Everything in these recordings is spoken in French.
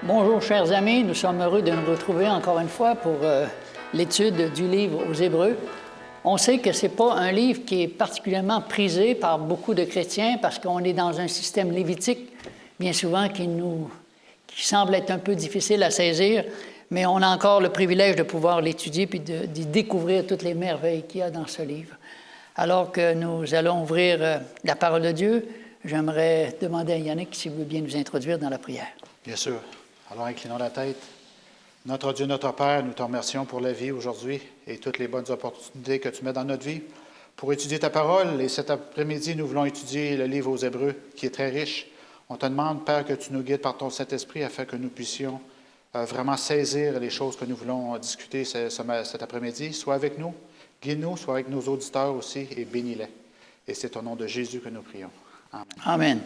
Bonjour chers amis, nous sommes heureux de nous retrouver encore une fois pour l'étude du livre aux Hébreux. On sait que ce n'est pas un livre qui est particulièrement prisé par beaucoup de chrétiens parce qu'on est dans un système lévitique, bien souvent qui semble être un peu difficile à saisir, mais on a encore le privilège de pouvoir l'étudier puis d'y découvrir toutes les merveilles qu'il y a dans ce livre. Alors que nous allons ouvrir la parole de Dieu, j'aimerais demander à Yannick s'il veut bien nous introduire dans la prière. Bien sûr. Alors, inclinons la tête. Notre Dieu, notre Père, nous te remercions pour la vie aujourd'hui et toutes les bonnes opportunités que tu mets dans notre vie pour étudier ta parole. Et cet après-midi, nous voulons étudier le livre aux Hébreux, qui est très riche. On te demande, Père, que tu nous guides par ton Saint-Esprit afin que nous puissions vraiment saisir les choses que nous voulons discuter cet après-midi. Sois avec nous, guide-nous, sois avec nos auditeurs aussi et bénis-les. Et c'est au nom de Jésus que nous prions. Amen. Amen.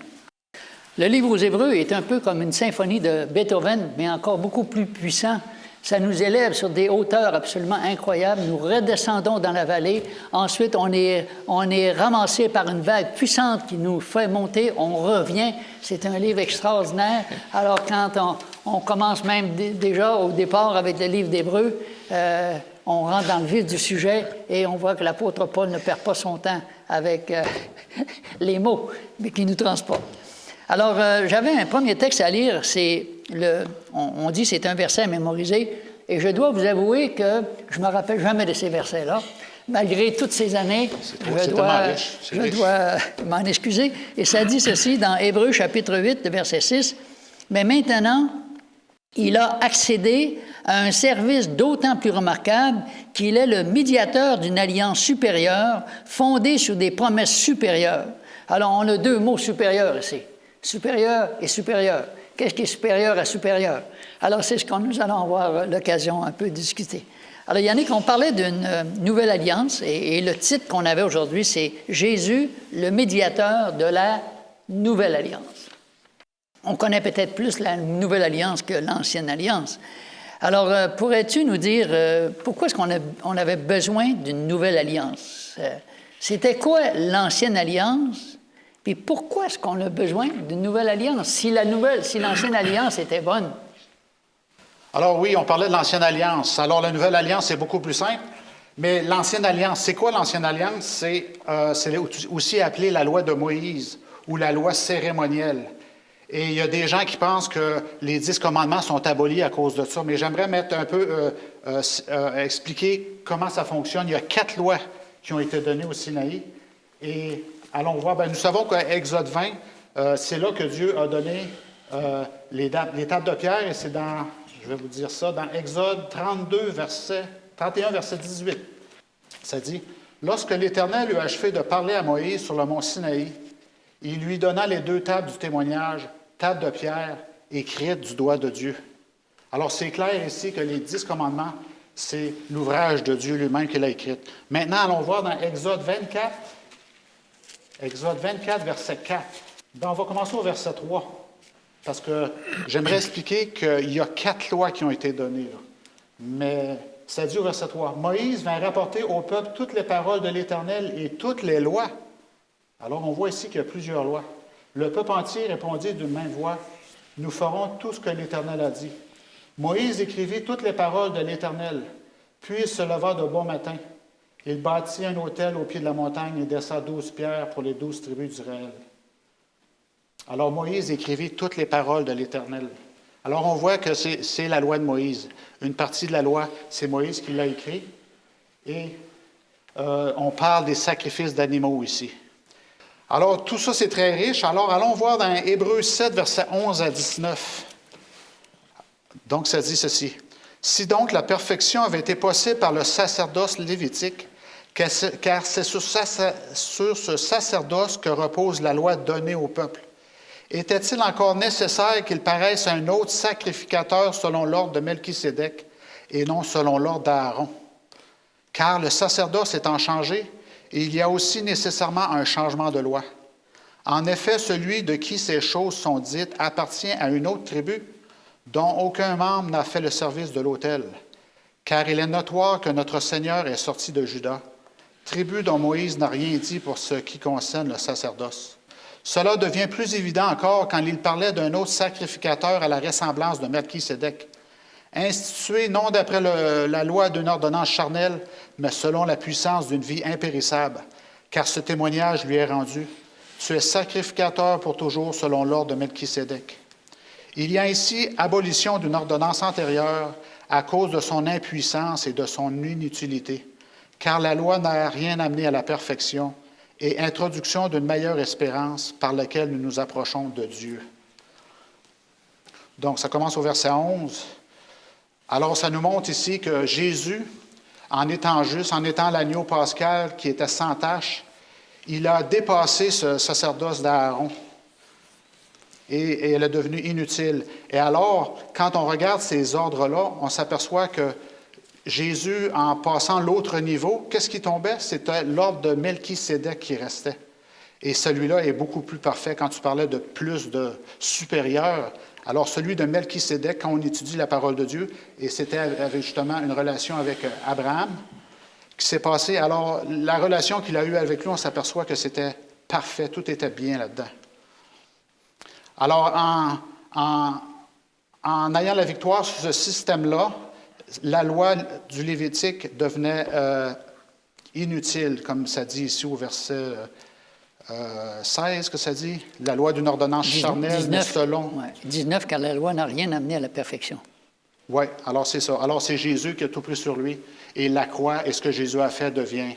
Le livre aux Hébreux est un peu comme une symphonie de Beethoven, mais encore beaucoup plus puissant. Ça nous élève sur des hauteurs absolument incroyables. Nous redescendons dans la vallée. Ensuite, on est ramassé par une vague puissante qui nous fait monter. On revient. C'est un livre extraordinaire. Alors, quand on commence même déjà au départ avec le livre d'Hébreux, on rentre dans le vif du sujet et on voit que l'apôtre Paul ne perd pas son temps avec les mots, mais qui nous transportent. Alors, j'avais un premier texte à lire, on dit c'est un verset à mémoriser, et je dois vous avouer que je ne me rappelle jamais de ces versets-là, malgré toutes ces années, je dois m'en excuser. Et ça dit ceci dans Hébreux chapitre 8, verset 6, « Mais maintenant, il a accédé à un service d'autant plus remarquable qu'il est le médiateur d'une alliance supérieure, fondée sur des promesses supérieures. » Alors, on a deux mots supérieurs ici. Supérieur et supérieur. Qu'est-ce qui est supérieur à supérieur? Alors, c'est ce que nous allons avoir l'occasion un peu de discuter. Alors, Yannick, on parlait d'une nouvelle alliance et le titre qu'on avait aujourd'hui, c'est « Jésus, le médiateur de la nouvelle alliance ». On connaît peut-être plus la nouvelle alliance que l'ancienne alliance. Alors, pourrais-tu nous dire pourquoi est-ce qu'on avait besoin d'une nouvelle alliance? C'était quoi l'ancienne alliance? Puis pourquoi est-ce qu'on a besoin d'une nouvelle alliance, si l'ancienne alliance était bonne? Alors oui, on parlait de l'ancienne alliance. Alors la nouvelle alliance, c'est beaucoup plus simple. Mais l'ancienne alliance, c'est quoi l'ancienne alliance? C'est aussi appelé la loi de Moïse ou la loi cérémonielle. Et il y a des gens qui pensent que les 10 commandements sont abolis à cause de ça. Mais j'aimerais expliquer comment ça fonctionne. Il y a 4 lois qui ont été données au Sinaï. Et allons voir, nous savons qu'à Exode 20, c'est là que Dieu a donné les tables de pierre, et c'est dans, je vais vous dire ça, dans Exode 31, verset 18. Ça dit, « Lorsque l'Éternel eut achevé de parler à Moïse sur le mont Sinaï, il lui donna les 2 tables du témoignage, tables de pierre, écrites du doigt de Dieu. » Alors, c'est clair ici que les 10 commandements, c'est l'ouvrage de Dieu lui-même qui l'a écrit. Maintenant, allons voir dans Exode 24, verset 4. On va commencer au verset 3, parce que j'aimerais expliquer qu'il y a 4 lois qui ont été données. Là. Mais ça dit au verset 3, « Moïse vint rapporter au peuple toutes les paroles de l'Éternel et toutes les lois. » Alors, on voit ici qu'il y a plusieurs lois. Le peuple entier répondit d'une même voix, « Nous ferons tout ce que l'Éternel a dit. » Moïse écrivit toutes les paroles de l'Éternel, puis il se leva de bon matin. Il bâtit un autel au pied de la montagne et dressa 12 pierres pour les 12 tribus d'Israël. Alors Moïse écrivit toutes les paroles de l'Éternel. Alors on voit que c'est la loi de Moïse. Une partie de la loi, c'est Moïse qui l'a écrit. Et on parle des sacrifices d'animaux ici. Alors tout ça, c'est très riche. Alors allons voir dans Hébreux 7, versets 11 à 19. Donc ça dit ceci. « Si donc la perfection avait été possible par le sacerdoce lévitique, car c'est sur ce sacerdoce que repose la loi donnée au peuple. Était-il encore nécessaire qu'il paraisse un autre sacrificateur selon l'ordre de Melchisédek et non selon l'ordre d'Aaron? Car le sacerdoce étant changé, il y a aussi nécessairement un changement de loi. En effet, celui de qui ces choses sont dites appartient à une autre tribu, dont aucun membre n'a fait le service de l'autel. Car il est notoire que notre Seigneur est sorti de Juda, tribu dont Moïse n'a rien dit pour ce qui concerne le sacerdoce. Cela devient plus évident encore quand il parlait d'un autre sacrificateur à la ressemblance de Melchisédek, institué non d'après la loi d'une ordonnance charnelle, mais selon la puissance d'une vie impérissable, car ce témoignage lui est rendu. Tu es sacrificateur pour toujours selon l'ordre de Melchisédek. Il y a ici abolition d'une ordonnance antérieure à cause de son impuissance et de son inutilité, car la loi n'a rien amené à la perfection, et introduction d'une meilleure espérance par laquelle nous nous approchons de Dieu. Donc, ça commence au verset 11. Alors, ça nous montre ici que Jésus, en étant juste, en étant l'agneau pascal qui était sans tache, il a dépassé ce sacerdoce d'Aaron et elle est devenue inutile. Et alors, quand on regarde ces ordres-là, on s'aperçoit que Jésus, en passant l'autre niveau, qu'est-ce qui tombait? C'était l'ordre de Melchisédek qui restait. Et celui-là est beaucoup plus parfait quand tu parlais de plus de supérieur. Alors, celui de Melchisédek, quand on étudie la parole de Dieu, et c'était avec justement une relation avec Abraham qui s'est passée. Alors, la relation qu'il a eue avec lui, on s'aperçoit que c'était parfait, tout était bien là-dedans. Alors, en ayant la victoire sur ce système-là, la loi du Lévitique devenait inutile, comme ça dit ici au verset 16, que ça dit, la loi d'une ordonnance charnelle, 19, mais selon... Ouais, 19, car la loi n'a rien amené à la perfection. Oui, alors c'est ça. Alors c'est Jésus qui a tout pris sur lui, et la croix, et ce que Jésus a fait devient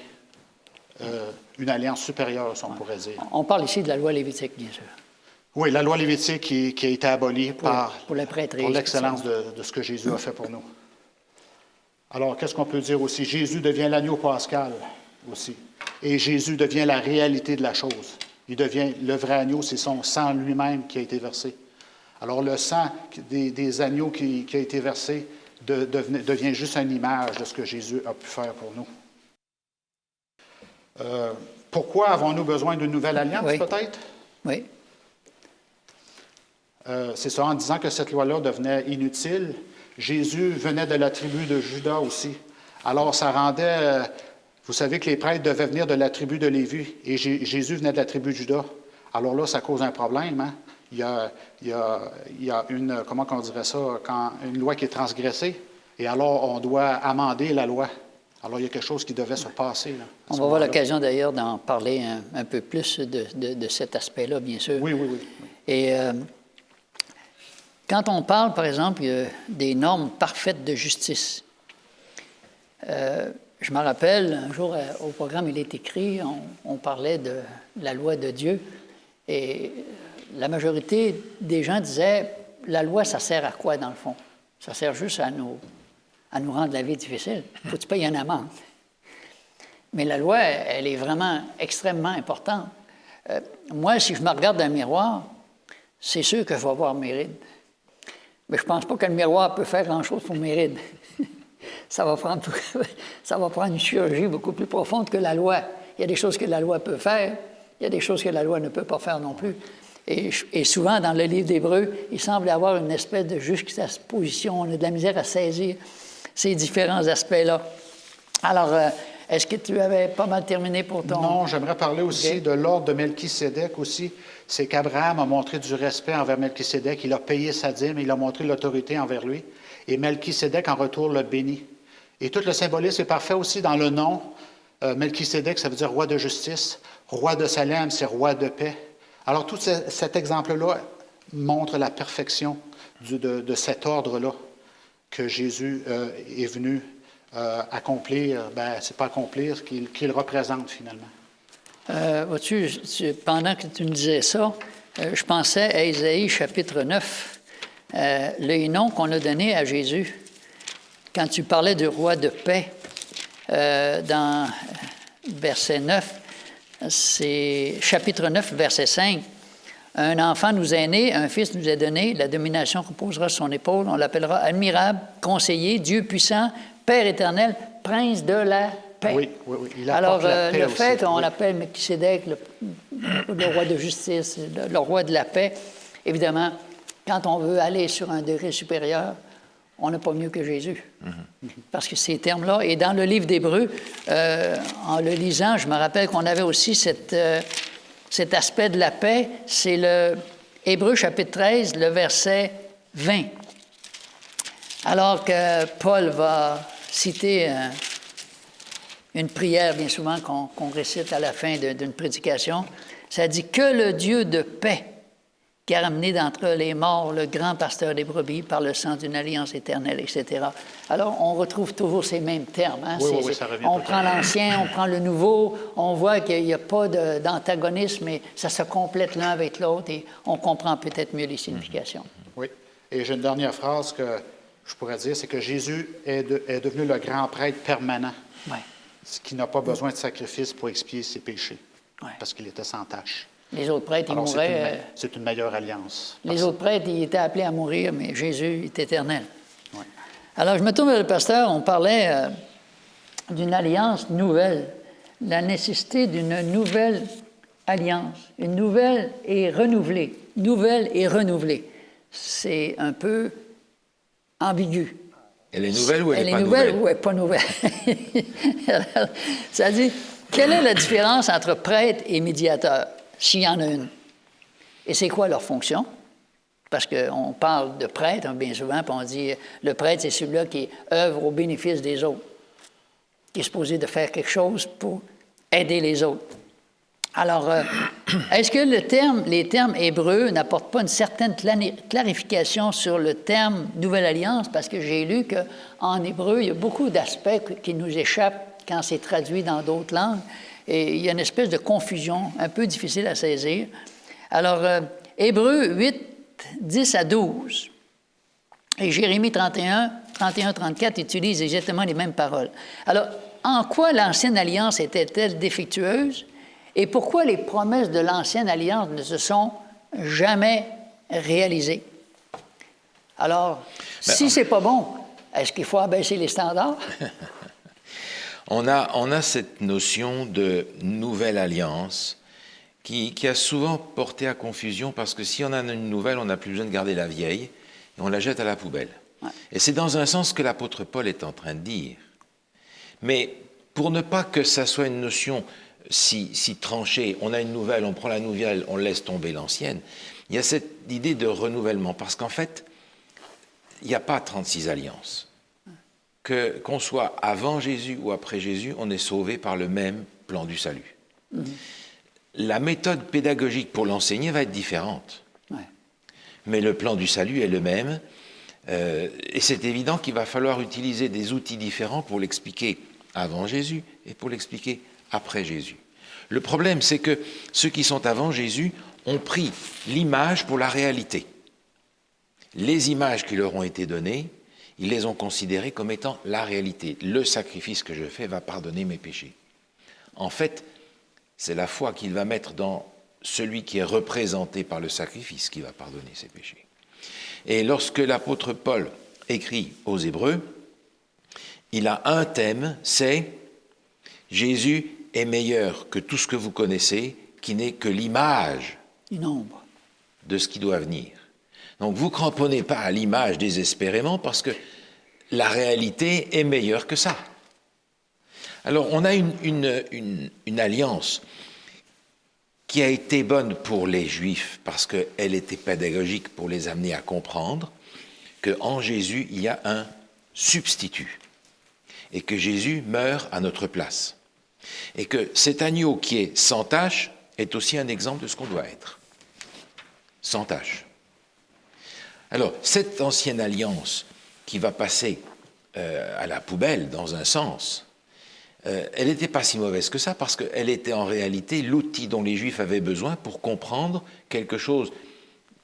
une alliance supérieure, si on pourrait dire. On parle ici de la loi lévitique, bien sûr. Oui, la loi lévitique qui a été abolie pour la prêtrise, pour l'excellence de ce que Jésus a fait pour nous. Alors, qu'est-ce qu'on peut dire aussi? Jésus devient l'agneau pascal aussi. Et Jésus devient la réalité de la chose. Il devient le vrai agneau, c'est son sang lui-même qui a été versé. Alors, le sang des agneaux qui a été versé devient juste une image de ce que Jésus a pu faire pour nous. Pourquoi avons-nous besoin d'une nouvelle alliance, peut-être? Oui. C'est ça, en disant que cette loi-là devenait inutile. Jésus venait de la tribu de Juda aussi. Alors, ça rendait... vous savez que les prêtres devaient venir de la tribu de Lévi, et Jésus venait de la tribu de Juda. Alors là, ça cause un problème. Hein? Il y a une... Comment on dirait ça? Une loi qui est transgressée, et alors on doit amender la loi. Alors, il y a quelque chose qui devait se passer. Là, on va avoir l'occasion d'ailleurs d'en parler un peu plus de cet aspect-là, bien sûr. Oui. Et... quand on parle, par exemple, des normes parfaites de justice, je me rappelle, un jour, au programme Il est écrit, on parlait de la loi de Dieu, et la majorité des gens disaient, la loi, ça sert à quoi, dans le fond? Ça sert juste à nous rendre la vie difficile. Il faut que tu payes une amende. Mais la loi, elle est vraiment extrêmement importante. Moi, si je me regarde dans le miroir, c'est sûr que je vais voir mes rides. Mais je ne pense pas que le miroir peut faire grand-chose pour mes rides. Ça va prendre une chirurgie beaucoup plus profonde que la loi. Il y a des choses que la loi peut faire, il y a des choses que la loi ne peut pas faire non plus. Et souvent, dans le livre d'Hébreux, il semble y avoir une espèce de juxtaposition. On a de la misère à saisir ces différents aspects-là. Alors, est-ce que tu avais pas mal terminé pour ton... Non, j'aimerais parler aussi de l'ordre de Melchisédek aussi. C'est qu'Abraham a montré du respect envers Melchisédek. Il a payé sa dîme, il a montré l'autorité envers lui. Et Melchisédek, en retour, l'a béni. Et tout le symbolisme est parfait aussi dans le nom. Melchisédek, ça veut dire roi de justice. Roi de Salem, c'est roi de paix. Alors, tout cet exemple-là montre la perfection de cet ordre-là que Jésus est venu accomplir. C'est pas accomplir, qu'il représente finalement. Vois-tu, pendant que tu me disais ça, je pensais à Ésaïe chapitre 9, le nom qu'on a donné à Jésus. Quand tu parlais du roi de paix, dans verset 9, c'est chapitre 9, verset 5. Un enfant nous est né, un fils nous est donné, la domination reposera sur son épaule, on l'appellera admirable, conseiller, Dieu puissant, Père éternel, prince de la paix. Oui. Il alors, la paix le fait, aussi. on l'appelle Melchisédek, le roi de justice, le roi de la paix. Évidemment, quand on veut aller sur un degré supérieur, on n'a pas mieux que Jésus. Parce que ces termes-là, et dans le livre d'Hébreux, en le lisant, je me rappelle qu'on avait aussi cette cet aspect de la paix, c'est le Hébreux chapitre 13, le verset 20. Alors que Paul va citer une prière, bien souvent, qu'on récite à la fin d'une prédication, ça dit « Que le Dieu de paix, qui a ramené d'entre les morts le grand pasteur des brebis par le sang d'une alliance éternelle, etc. » Alors, on retrouve toujours ces mêmes termes. Hein? Oui, ça revient. On prend l'ancien, on prend le nouveau, on voit qu'il n'y a pas d'antagonisme, mais ça se complète l'un avec l'autre et on comprend peut-être mieux les significations. Oui. Et j'ai une dernière phrase que je pourrais dire, c'est que Jésus est devenu le grand prêtre permanent, ce qui n'a pas besoin de sacrifice pour expier ses péchés, parce qu'il était sans tache. Les autres prêtres, ils mouraient. C'est une meilleure alliance. Les autres prêtres, ils étaient appelés à mourir, mais Jésus est éternel. Oui. Alors, je me tourne vers le pasteur. On parlait d'une alliance nouvelle, la nécessité d'une nouvelle alliance, une nouvelle et renouvelée. Nouvelle et renouvelée. C'est un peu ambigu. Elle est nouvelle ou elle n'est pas nouvelle? nouvelle? Ou elle n'est pas nouvelle. Ça dit, quelle est la différence entre prêtre et médiateur, s'il y en a une? Et c'est quoi leur fonction? Parce qu'on parle de prêtre, bien souvent, puis on dit, le prêtre, c'est celui-là qui œuvre au bénéfice des autres, qui est supposé de faire quelque chose pour aider les autres. Alors, est-ce que les termes hébreux n'apportent pas une certaine clarification sur le terme « Nouvelle Alliance » parce que j'ai lu qu'en hébreu, il y a beaucoup d'aspects qui nous échappent quand c'est traduit dans d'autres langues et il y a une espèce de confusion un peu difficile à saisir. Alors, Hébreux 8, 10 à 12 et Jérémie 31-34 utilisent exactement les mêmes paroles. Alors, en quoi l'Ancienne Alliance était-elle défectueuse? Et pourquoi les promesses de l'Ancienne Alliance ne se sont jamais réalisées? Alors, si c'est pas bon, est-ce qu'il faut abaisser les standards? On a cette notion de nouvelle alliance qui a souvent porté à confusion parce que si on a une nouvelle, on n'a plus besoin de garder la vieille et on la jette à la poubelle. Ouais. Et c'est dans un sens que l'apôtre Paul est en train de dire. Mais pour ne pas que ça soit une notion si tranchée, on a une nouvelle, on prend la nouvelle, on laisse tomber l'ancienne, il y a cette idée de renouvellement parce qu'en fait, il n'y a pas 36 alliances. Qu'on soit avant Jésus ou après Jésus, on est sauvé par le même plan du salut. La méthode pédagogique pour l'enseigner va être différente. Mais le plan du salut est le même. Et c'est évident qu'il va falloir utiliser des outils différents pour l'expliquer avant Jésus et pour l'expliquer après Jésus. Le problème, c'est que ceux qui sont avant Jésus ont pris l'image pour la réalité. Les images qui leur ont été données, ils les ont considérées comme étant la réalité. Le sacrifice que je fais va pardonner mes péchés. En fait, c'est la foi qu'il va mettre dans celui qui est représenté par le sacrifice qui va pardonner ses péchés. Et lorsque l'apôtre Paul écrit aux Hébreux, il a un thème, c'est « Jésus est meilleur que tout ce que vous connaissez, qui n'est que l'image de ce qui doit venir. » Donc vous ne cramponnez pas à l'image désespérément parce que la réalité est meilleure que ça. Alors on a une alliance qui a été bonne pour les Juifs parce qu'elle était pédagogique pour les amener à comprendre qu'en Jésus, il y a un substitut et que Jésus meurt à notre place. Et que cet agneau qui est sans tache est aussi un exemple de ce qu'on doit être. Sans tache. Alors, cette ancienne alliance qui va passer à la poubelle, dans un sens, elle n'était pas si mauvaise que ça, parce qu'elle était en réalité l'outil dont les Juifs avaient besoin pour comprendre quelque chose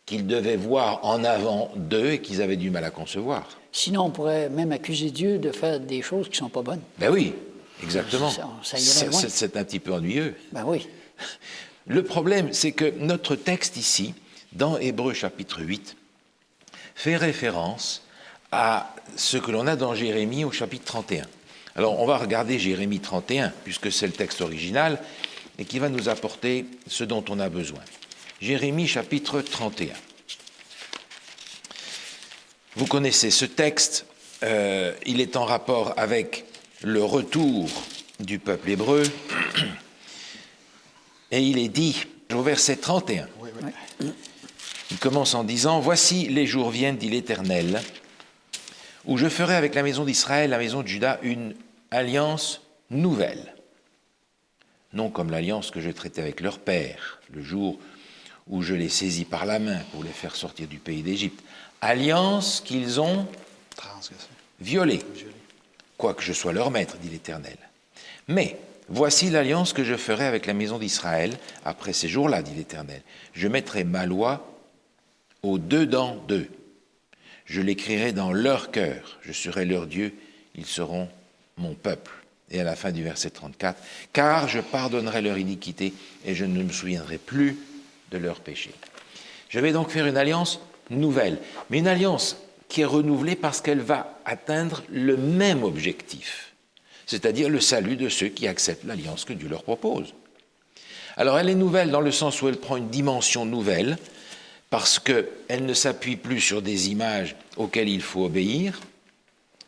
qu'ils devaient voir en avant d'eux et qu'ils avaient du mal à concevoir. Sinon, on pourrait même accuser Dieu de faire des choses qui ne sont pas bonnes. Ben oui, exactement. Ça irait loin. C'est un petit peu ennuyeux. Ben oui. Le problème, c'est que notre texte ici, dans Hébreux chapitre 8, fait référence à ce que l'on a dans Jérémie au chapitre 31. Alors, on va regarder Jérémie 31, puisque c'est le texte original, et qui va nous apporter ce dont on a besoin. Jérémie chapitre 31. Vous connaissez ce texte, il est en rapport avec le retour du peuple hébreu, et il est dit au verset 31. Oui. Il commence en disant « Voici les jours viennent, dit l'Éternel, où je ferai avec la maison d'Israël, la maison de Juda, une alliance nouvelle. Non comme l'alliance que je traitais avec leur père, le jour où je les saisis par la main pour les faire sortir du pays d'Égypte. Alliance qu'ils ont Transgression. violée, quoique je sois leur maître, dit l'Éternel. Mais voici l'alliance que je ferai avec la maison d'Israël après ces jours-là, dit l'Éternel. Je mettrai ma loi au-dedans d'eux. Je l'écrirai dans leur cœur. Je serai leur Dieu, ils seront mon peuple. Et à la fin du verset 34, « Car je pardonnerai leur iniquité et je ne me souviendrai plus de leurs péchés. » Je vais donc faire une alliance nouvelle, mais une alliance qui est renouvelée parce qu'elle va atteindre le même objectif, c'est-à-dire le salut de ceux qui acceptent l'alliance que Dieu leur propose. Alors elle est nouvelle dans le sens où elle prend une dimension nouvelle, parce qu'elle ne s'appuie plus sur des images auxquelles il faut obéir,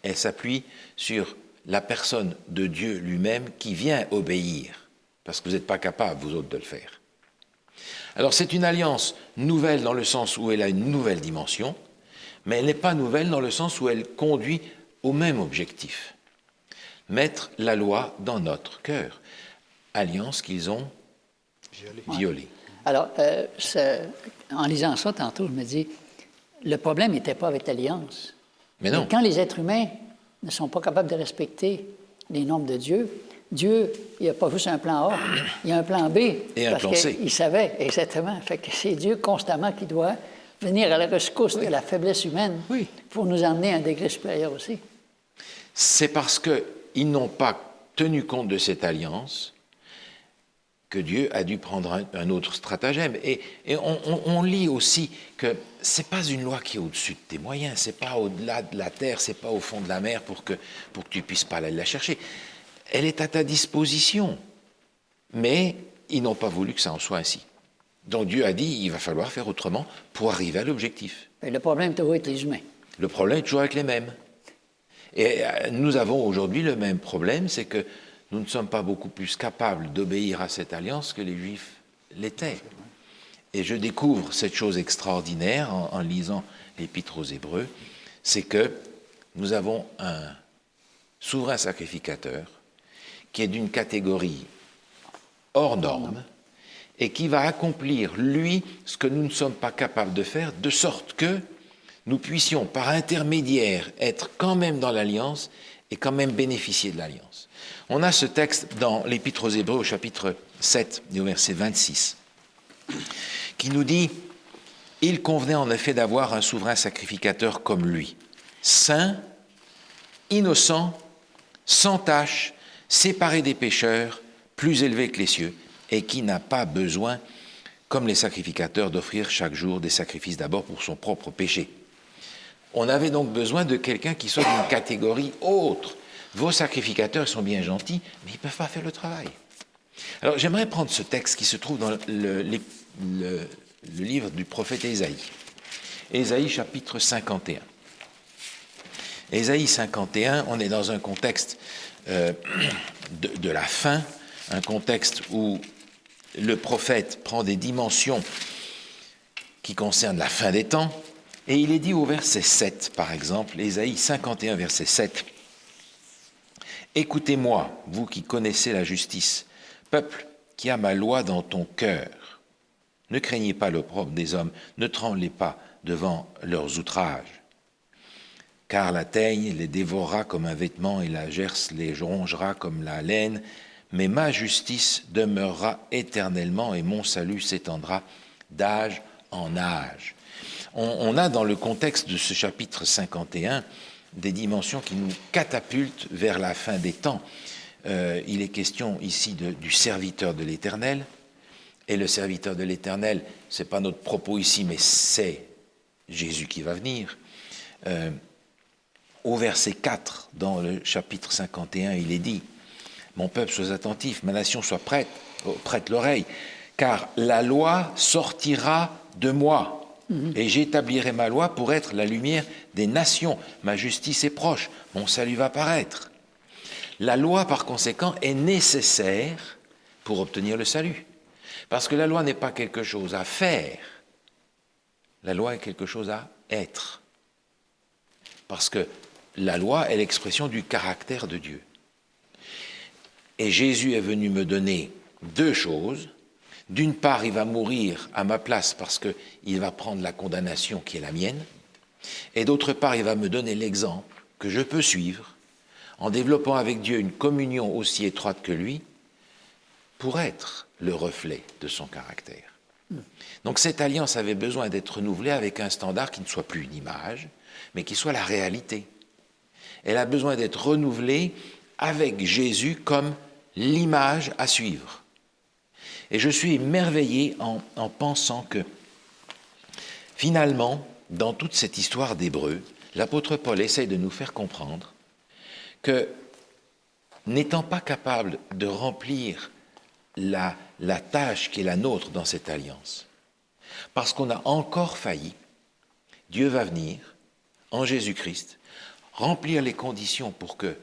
elle s'appuie sur la personne de Dieu lui-même qui vient obéir, parce que vous n'êtes pas capable, vous autres, de le faire. Alors c'est une alliance nouvelle dans le sens où elle a une nouvelle dimension, mais elle n'est pas nouvelle dans le sens où elle conduit au même objectif. Mettre la loi dans notre cœur. Alliance qu'ils ont violée. Alors, en lisant ça tantôt, je me dis, le problème n'était pas avec l'alliance. Mais non. Quand les êtres humains ne sont pas capables de respecter les normes de Dieu, Dieu, il n'a pas juste un plan A, il y a un plan B. Et un plan C. Il savait, exactement. Fait que c'est Dieu constamment qui doit venir à la rescousse de la faiblesse humaine pour nous emmener à un degré supérieur aussi. C'est parce qu'ils n'ont pas tenu compte de cette alliance que Dieu a dû prendre un autre stratagème. Et on lit aussi que ce n'est pas une loi qui est au-dessus de tes moyens, ce n'est pas au-delà de la terre, ce n'est pas au fond de la mer pour que tu ne puisses pas aller la chercher. Elle est à ta disposition. Mais ils n'ont pas voulu que ça en soit ainsi. Donc Dieu a dit, il va falloir faire autrement pour arriver à l'objectif. Et le problème toujours avec les humains. Le problème est toujours avec les mêmes. Et nous avons aujourd'hui le même problème, c'est que nous ne sommes pas beaucoup plus capables d'obéir à cette alliance que les Juifs l'étaient. Et je découvre cette chose extraordinaire en lisant l'Épître aux Hébreux, c'est que nous avons un souverain sacrificateur qui est d'une catégorie hors norme et qui va accomplir, lui, ce que nous ne sommes pas capables de faire, de sorte que nous puissions, par intermédiaire, être quand même dans l'alliance et quand même bénéficier de l'alliance. On a ce texte dans l'Épître aux Hébreux, au chapitre 7, et au verset 26, qui nous dit « Il convenait en effet d'avoir un souverain sacrificateur comme lui, saint, innocent, sans tache, séparé des pécheurs, plus élevé que les cieux, et qui n'a pas besoin, comme les sacrificateurs, d'offrir chaque jour des sacrifices d'abord pour son propre péché. » On avait donc besoin de quelqu'un qui soit d'une catégorie autre. Vos sacrificateurs sont bien gentils, mais ils ne peuvent pas faire le travail. Alors j'aimerais prendre ce texte qui se trouve dans le livre du prophète Ésaïe. Ésaïe chapitre 51. Ésaïe 51, on est dans un contexte de la fin, un contexte où le prophète prend des dimensions qui concernent la fin des temps, et il est dit au verset 7, par exemple, Ésaïe 51, verset 7, « Écoutez-moi, vous qui connaissez la justice, peuple qui a ma loi dans ton cœur. Ne craignez pas l'opprobre des hommes, ne tremblez pas devant leurs outrages. Car la teigne les dévorera comme un vêtement et la gerce les rongera comme la laine, mais ma justice demeurera éternellement et mon salut s'étendra d'âge en âge. » On a dans le contexte de ce chapitre 51 des dimensions qui nous catapultent vers la fin des temps. Il est question ici du serviteur de l'Éternel, et le serviteur de l'Éternel, ce n'est pas notre propos ici, mais c'est Jésus qui va venir. Au verset 4, dans le chapitre 51, il est dit « Mon peuple, sois attentif, ma nation soit prête, prête l'oreille, car la loi sortira de moi. Et j'établirai ma loi pour être la lumière des nations. Ma justice est proche, mon salut va paraître. » La loi, par conséquent, est nécessaire pour obtenir le salut. Parce que la loi n'est pas quelque chose à faire, la loi est quelque chose à être. Parce que la loi est l'expression du caractère de Dieu. Et Jésus est venu me donner deux choses. D'une part, il va mourir à ma place parce qu'il va prendre la condamnation qui est la mienne. Et d'autre part, il va me donner l'exemple que je peux suivre en développant avec Dieu une communion aussi étroite que lui pour être le reflet de son caractère. Donc cette alliance avait besoin d'être renouvelée avec un standard qui ne soit plus une image, mais qui soit la réalité. Elle a besoin d'être renouvelée avec Jésus comme l'image à suivre. Et je suis émerveillé en pensant que, finalement, dans toute cette histoire d'Hébreux, l'apôtre Paul essaye de nous faire comprendre que, n'étant pas capable de remplir la tâche qui est la nôtre dans cette alliance, parce qu'on a encore failli, Dieu va venir, en Jésus-Christ, remplir les conditions pour que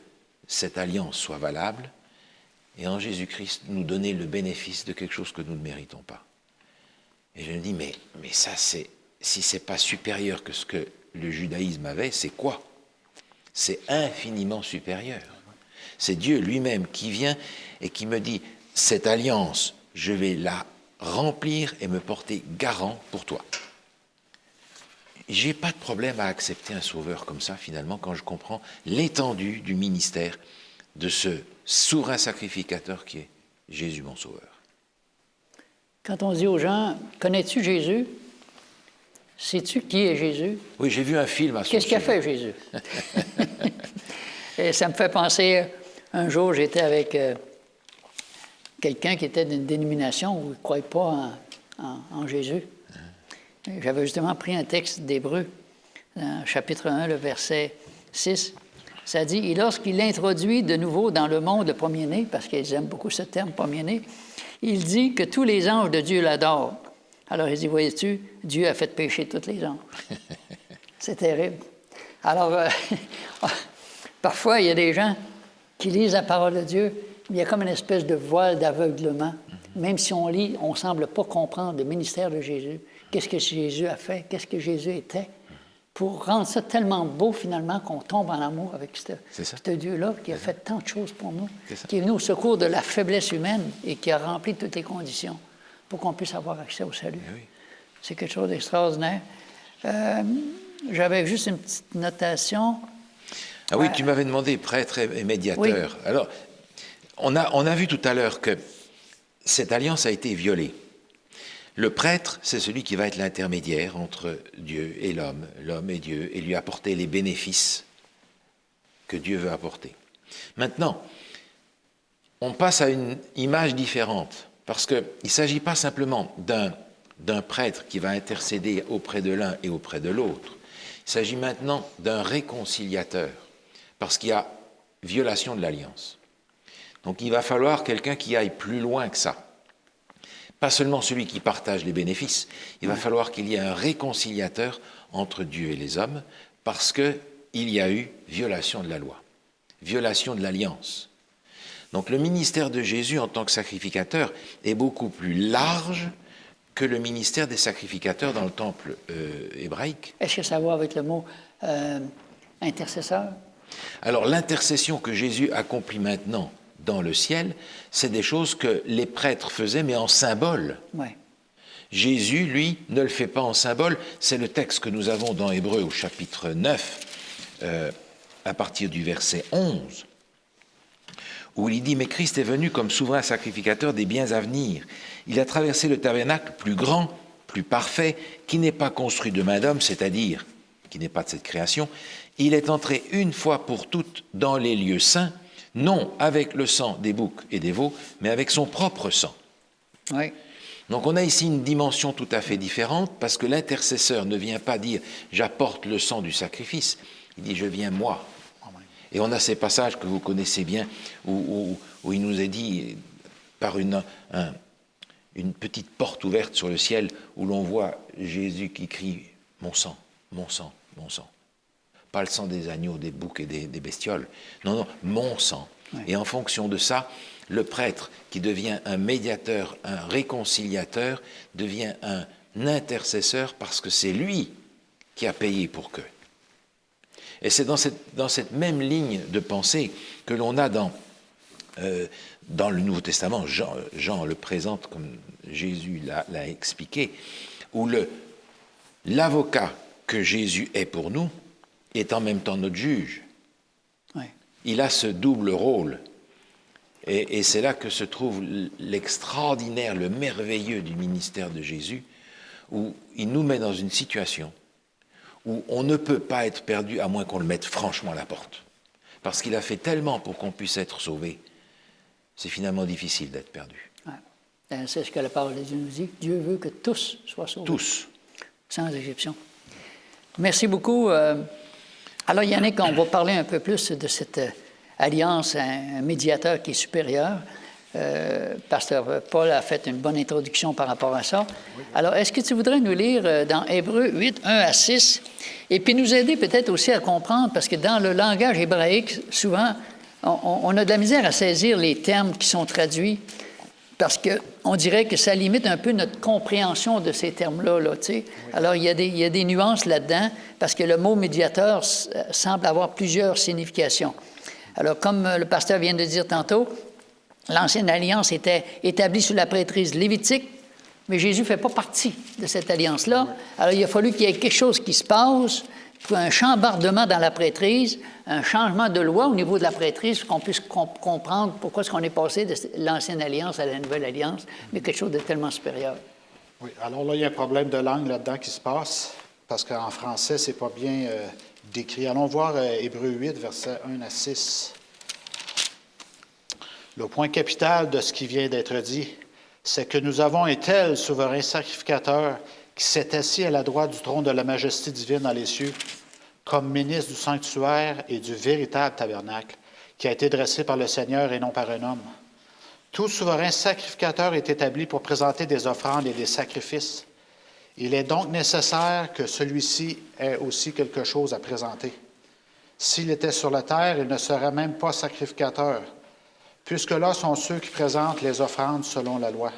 cette alliance soit valable, et en Jésus-Christ nous donner le bénéfice de quelque chose que nous ne méritons pas. Et je me dis, mais ça, si ce n'est pas supérieur que ce que le judaïsme avait, c'est quoi? C'est infiniment supérieur. C'est Dieu lui-même qui vient et qui me dit, cette alliance, je vais la remplir et me porter garant pour toi. Je n'ai pas de problème à accepter un sauveur comme ça, finalement, quand je comprends l'étendue du ministère de ce souverain sacrificateur qui est Jésus, mon sauveur. Quand on dit aux gens, connais-tu Jésus? Sais-tu qui est Jésus? Oui, j'ai vu un film à son Qu'est-ce qu'a fait Jésus? Et ça me fait penser, un jour, j'étais avec quelqu'un qui était d'une dénomination où il ne croyait pas en Jésus. J'avais justement pris un texte d'Hébreux, chapitre 1, le verset 6. Ça dit, et lorsqu'il introduit de nouveau dans le monde le premier-né, parce qu'ils aiment beaucoup ce terme, premier-né, il dit que tous les anges de Dieu l'adorent. Alors il dit, voyez-tu, Dieu a fait pécher tous les anges. C'est terrible. Alors, parfois, il y a des gens qui lisent la parole de Dieu, mais il y a comme une espèce de voile d'aveuglement. Même si on lit, on ne semble pas comprendre le ministère de Jésus. Qu'est-ce que Jésus a fait? Qu'est-ce que Jésus était? Pour rendre ça tellement beau, finalement, qu'on tombe en amour avec ce Dieu-là qui a fait tant de choses pour nous, qui est venu au secours de la faiblesse humaine et qui a rempli toutes les conditions pour qu'on puisse avoir accès au salut. Oui. C'est quelque chose d'extraordinaire. J'avais juste une petite notation. Ah oui, tu m'avais demandé prêtre et médiateur. Oui. Alors, on a vu tout à l'heure que cette alliance a été violée. Le prêtre, c'est celui qui va être l'intermédiaire entre Dieu et l'homme et Dieu, et lui apporter les bénéfices que Dieu veut apporter. Maintenant, on passe à une image différente, parce qu'il ne s'agit pas simplement d'un prêtre qui va intercéder auprès de l'un et auprès de l'autre. Il s'agit maintenant d'un réconciliateur, parce qu'il y a violation de l'alliance. Donc il va falloir quelqu'un qui aille plus loin que ça. Pas seulement celui qui partage les bénéfices, il va falloir qu'il y ait un réconciliateur entre Dieu et les hommes, parce qu'il y a eu violation de la loi, violation de l'alliance. Donc le ministère de Jésus en tant que sacrificateur est beaucoup plus large que le ministère des sacrificateurs dans le temple hébraïque. Est-ce que ça va avec le mot intercesseur? Alors l'intercession que Jésus accomplit maintenant dans le ciel, c'est des choses que les prêtres faisaient, mais en symbole. Ouais. Jésus, lui, ne le fait pas en symbole. C'est le texte que nous avons dans Hébreux au chapitre 9, à partir du verset 11, où il dit « Mais Christ est venu comme souverain sacrificateur des biens à venir. Il a traversé le tabernacle plus grand, plus parfait, qui n'est pas construit de main d'homme, c'est-à-dire qui n'est pas de cette création. Il est entré une fois pour toutes dans les lieux saints, non avec le sang des boucs et des veaux, mais avec son propre sang. » Oui. Donc on a ici une dimension tout à fait différente, parce que l'intercesseur ne vient pas dire « j'apporte le sang du sacrifice », il dit « je viens moi ». Et on a ces passages que vous connaissez bien, où il nous est dit, par une petite porte ouverte sur le ciel, où l'on voit Jésus qui crie « mon sang, mon sang, mon sang ». Pas le sang des agneaux, des boucs et des bestioles. Non, non, mon sang. Oui. Et en fonction de ça, le prêtre qui devient un médiateur, un réconciliateur, devient un intercesseur parce que c'est lui qui a payé pour que. Et c'est dans cette même ligne de pensée que l'on a dans le Nouveau Testament, Jean le présente comme Jésus l'a expliqué, où l'avocat que Jésus est pour nous est en même temps notre juge. Oui. Il a ce double rôle. Et c'est là que se trouve l'extraordinaire, le merveilleux du ministère de Jésus, où il nous met dans une situation où on ne peut pas être perdu à moins qu'on le mette franchement à la porte. Parce qu'il a fait tellement pour qu'on puisse être sauvé, c'est finalement difficile d'être perdu. Ouais. C'est ce que la parole de Dieu nous dit. Dieu veut que tous soient sauvés. Tous. Sans exception. Merci beaucoup. Alors, Yannick, on va parler un peu plus de cette alliance, un médiateur qui est supérieur. Pasteur Paul a fait une bonne introduction par rapport à ça. Alors, est-ce que tu voudrais nous lire dans Hébreux 8, 1 à 6, et puis nous aider peut-être aussi à comprendre, parce que dans le langage hébraïque, souvent, on a de la misère à saisir les termes qui sont traduits, parce qu'on dirait que ça limite un peu notre compréhension de ces termes-là. Là, tu sais. Alors, il y a des nuances là-dedans, parce que le mot médiateur semble avoir plusieurs significations. Alors, comme le pasteur vient de dire tantôt, l'Ancienne Alliance était établie sous la prêtrise lévitique, mais Jésus ne fait pas partie de cette alliance-là. Alors, il a fallu qu'il y ait quelque chose qui se passe, un chambardement dans la prêtrise, un changement de loi au niveau de la prêtrise, pour qu'on puisse comprendre pourquoi est-ce qu'on est passé de l'Ancienne Alliance à la Nouvelle Alliance, mais quelque chose de tellement supérieur. Oui, alors là, il y a un problème de langue là-dedans qui se passe, parce qu'en français, c'est pas bien décrit. Allons voir Hébreux 8, versets 1 à 6. Le point capital de ce qui vient d'être dit, c'est que nous avons un tel souverain sacrificateur qui s'est assis à la droite du trône de la majesté divine dans les cieux, comme ministre du sanctuaire et du véritable tabernacle, qui a été dressé par le Seigneur et non par un homme. Tout souverain sacrificateur est établi pour présenter des offrandes et des sacrifices. Il est donc nécessaire que celui-ci ait aussi quelque chose à présenter. S'il était sur la terre, il ne serait même pas sacrificateur, puisque là sont ceux qui présentent les offrandes selon la loi.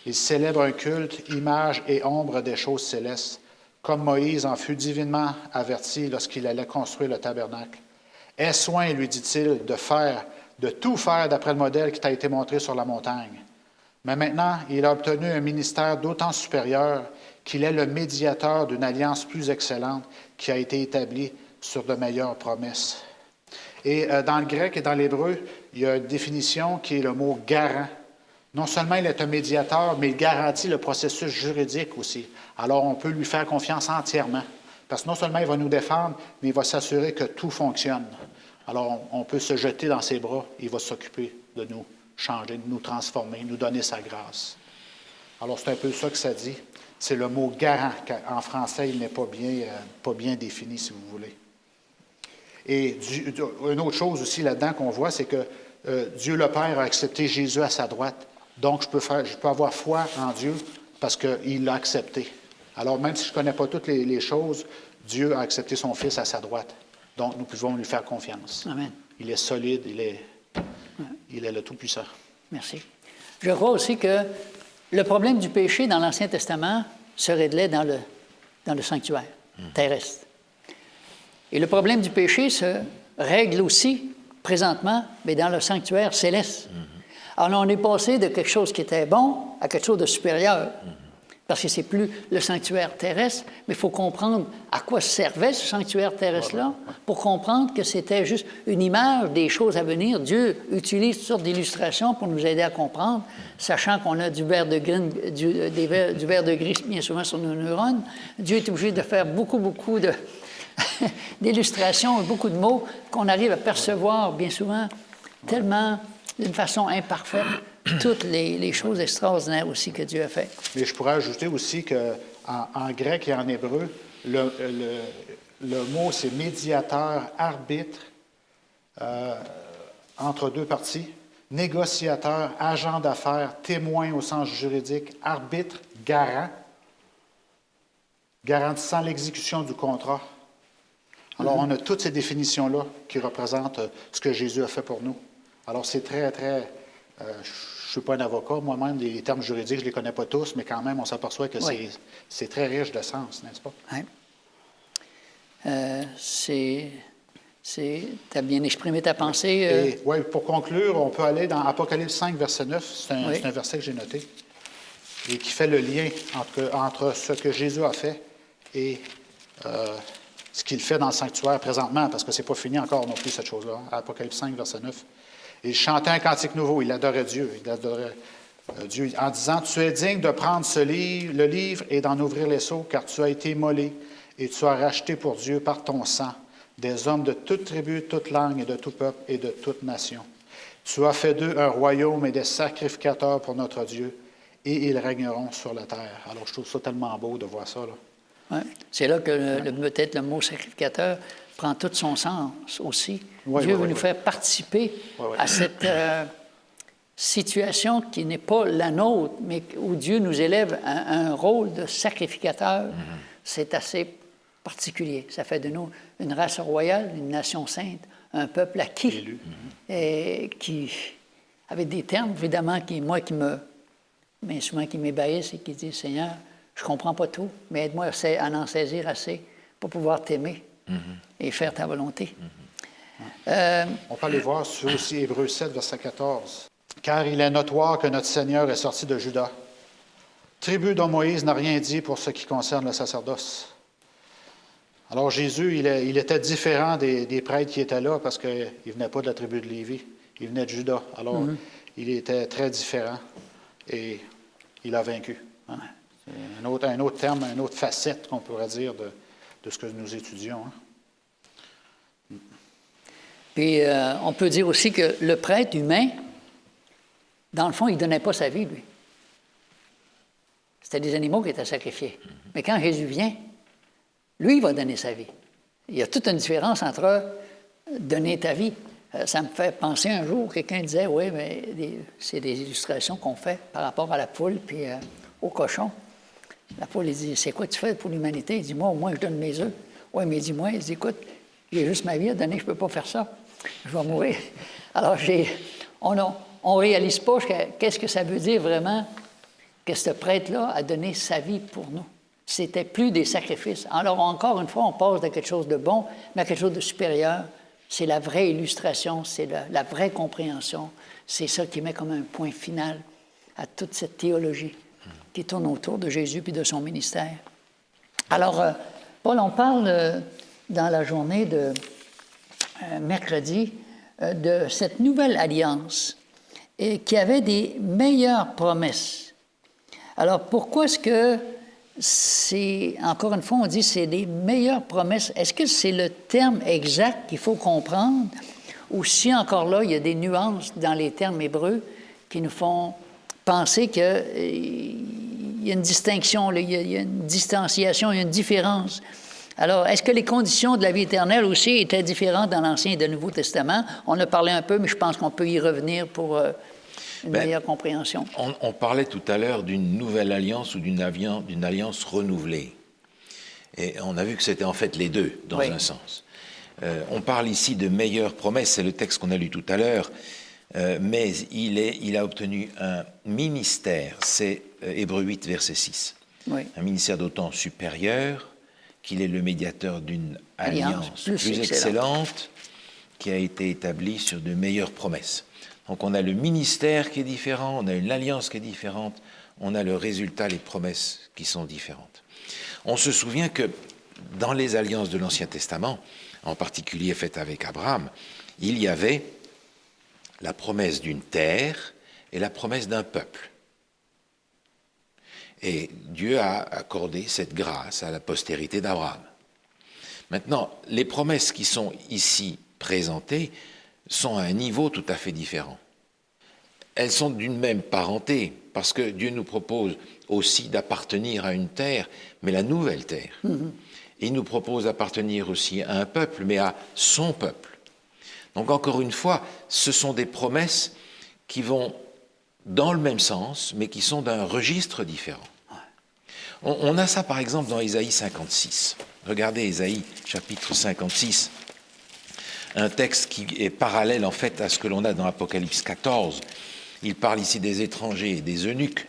Ils célèbrent un culte, image et ombre des choses célestes, comme Moïse en fut divinement averti lorsqu'il allait construire le tabernacle. « Aie soin, lui dit-il, de tout faire d'après le modèle qui t'a été montré sur la montagne. » Mais maintenant, il a obtenu un ministère d'autant supérieur qu'il est le médiateur d'une alliance plus excellente qui a été établie sur de meilleures promesses. Et dans le grec et dans l'hébreu, il y a une définition qui est le mot « garant ». Non seulement il est un médiateur, mais il garantit le processus juridique aussi. Alors, on peut lui faire confiance entièrement. Parce que non seulement il va nous défendre, mais il va s'assurer que tout fonctionne. Alors, on peut se jeter dans ses bras, il va s'occuper de nous changer, de nous transformer, nous donner sa grâce. Alors, c'est un peu ça que ça dit. C'est le mot « garant », qu'en français, il n'est pas bien défini, si vous voulez. Et une autre chose aussi là-dedans qu'on voit, c'est que Dieu le Père a accepté Jésus à sa droite. Donc, je peux avoir foi en Dieu parce qu'il l'a accepté. Alors, même si je ne connais pas toutes les choses, Dieu a accepté son Fils à sa droite. Donc, nous pouvons lui faire confiance. Amen. Il est solide, il est le Tout-Puissant. Merci. Je crois aussi que le problème du péché dans l'Ancien Testament se réglait dans le sanctuaire terrestre. Et le problème du péché se règle aussi, présentement, mais dans le sanctuaire céleste. Alors, on est passé de quelque chose qui était bon à quelque chose de supérieur. Parce que c'est plus le sanctuaire terrestre, mais il faut comprendre à quoi servait ce sanctuaire terrestre-là pour comprendre que c'était juste une image des choses à venir. Dieu utilise toutes sortes d'illustrations pour nous aider à comprendre, sachant qu'on a du verre de gris bien souvent sur nos neurones. Dieu est obligé de faire beaucoup d'illustrations, beaucoup de mots qu'on arrive à percevoir bien souvent tellement d'une façon imparfaite toutes les choses extraordinaires aussi que Dieu a fait. Mais je pourrais ajouter aussi qu'en grec et en hébreu, le mot, c'est médiateur, arbitre, entre deux parties, négociateur, agent d'affaires, témoin au sens juridique, arbitre, garant, garantissant l'exécution du contrat. Alors, on a toutes ces définitions-là qui représentent ce que Jésus a fait pour nous. Alors, c'est très, très... je ne suis pas un avocat, moi-même, les termes juridiques, je ne les connais pas tous, mais quand même, on s'aperçoit que c'est très riche de sens, n'est-ce pas? Oui. Tu as bien exprimé ta pensée. Oui, pour conclure, on peut aller dans Apocalypse 5, verset 9. C'est un verset que j'ai noté. Et qui fait le lien entre ce que Jésus a fait et ce qu'il fait dans le sanctuaire présentement, parce que ce n'est pas fini encore non plus, cette chose-là. Apocalypse 5, verset 9. Il chantait un cantique nouveau, il adorait Dieu. Il adorait Dieu en disant, « Tu es digne de prendre le livre et d'en ouvrir les sceaux, car tu as été immolé et tu as racheté pour Dieu par ton sang des hommes de toute tribu, toute langue et de tout peuple et de toute nation. Tu as fait d'eux un royaume et des sacrificateurs pour notre Dieu, et ils régneront sur la terre. » Alors, je trouve ça tellement beau de voir ça, là. Ouais. C'est là que peut-être le mot sacrificateur prend tout son sens aussi. Dieu veut nous faire participer à cette situation qui n'est pas la nôtre, mais où Dieu nous élève à un rôle de sacrificateur. C'est assez particulier. Ça fait de nous une race royale, une nation sainte, un peuple acquis, et qui, avec des termes, évidemment, mais souvent qui m'ébahissent et qui disent, « Seigneur, je ne comprends pas tout, mais aide-moi à en saisir assez pour pouvoir t'aimer et faire ta volonté. » On peut aller voir sur aussi Hébreux 7, verset 14. « Car il est notoire que notre Seigneur est sorti de Juda, tribu dont Moïse n'a rien dit pour ce qui concerne le sacerdoce. » Alors Jésus, il était différent des prêtres qui étaient là parce qu'il ne venait pas de la tribu de Lévi, il venait de Juda. Alors, il était très différent et il a vaincu. Hein? C'est un autre terme, une autre facette qu'on pourrait dire de ce que nous étudions. Hein? Puis, on peut dire aussi que le prêtre humain, dans le fond, il ne donnait pas sa vie, lui. C'était des animaux qui étaient sacrifiés. Mais quand Jésus vient, lui, il va donner sa vie. Il y a toute une différence entre donner ta vie. Ça me fait penser un jour, quelqu'un disait, oui, mais c'est des illustrations qu'on fait par rapport à la poule puis au cochon. La poule, il dit, c'est quoi tu fais pour l'humanité? Il dit, moi, au moins, je donne mes œufs. Oui, mais dis-moi, il dit, écoute, j'ai juste ma vie à donner, je ne peux pas faire ça. Je vais mourir. Alors, on ne réalise pas qu'est-ce que ça veut dire vraiment que ce prêtre-là a donné sa vie pour nous. C'était plus des sacrifices. Alors, encore une fois, on passe de quelque chose de bon, mais à quelque chose de supérieur. C'est la vraie illustration, c'est la vraie compréhension. C'est ça qui met comme un point final à toute cette théologie qui tourne autour de Jésus et de son ministère. Alors, Paul, on parle dans la journée de mercredi de cette nouvelle alliance qui avait des meilleures promesses. Alors, pourquoi est-ce que c'est, encore une fois, on dit c'est des meilleures promesses. Est-ce que c'est le terme exact qu'il faut comprendre ou si encore là, il y a des nuances dans les termes hébreux qui nous font penser qu'il y a une distinction, il y a une distanciation, il y a une différence. Alors, est-ce que les conditions de la vie éternelle aussi étaient différentes dans l'Ancien et le Nouveau Testament? On a parlé un peu, mais je pense qu'on peut y revenir pour une meilleure compréhension. On parlait tout à l'heure d'une nouvelle alliance ou d'une alliance renouvelée. Et on a vu que c'était en fait les deux, dans un sens. On parle ici de meilleures promesses, c'est le texte qu'on a lu tout à l'heure, mais il a obtenu un ministère, c'est Hébreux 8, verset 6. Oui. Un ministère d'autant supérieur qu'il est le médiateur d'une alliance plus excellente qui a été établie sur de meilleures promesses. Donc on a le ministère qui est différent, on a une alliance qui est différente, on a le résultat, les promesses qui sont différentes. On se souvient que dans les alliances de l'Ancien Testament, en particulier faites avec Abraham, il y avait la promesse d'une terre et la promesse d'un peuple. Et Dieu a accordé cette grâce à la postérité d'Abraham. Maintenant, les promesses qui sont ici présentées sont à un niveau tout à fait différent. Elles sont d'une même parenté, parce que Dieu nous propose aussi d'appartenir à une terre, mais la nouvelle terre. Il nous propose d'appartenir aussi à un peuple, mais à son peuple. Donc encore une fois, ce sont des promesses qui vont dans le même sens, mais qui sont d'un registre différent. On a ça par exemple dans Ésaïe 56. Regardez Ésaïe chapitre 56, un texte qui est parallèle en fait à ce que l'on a dans Apocalypse 14. Il parle ici des étrangers et des eunuques.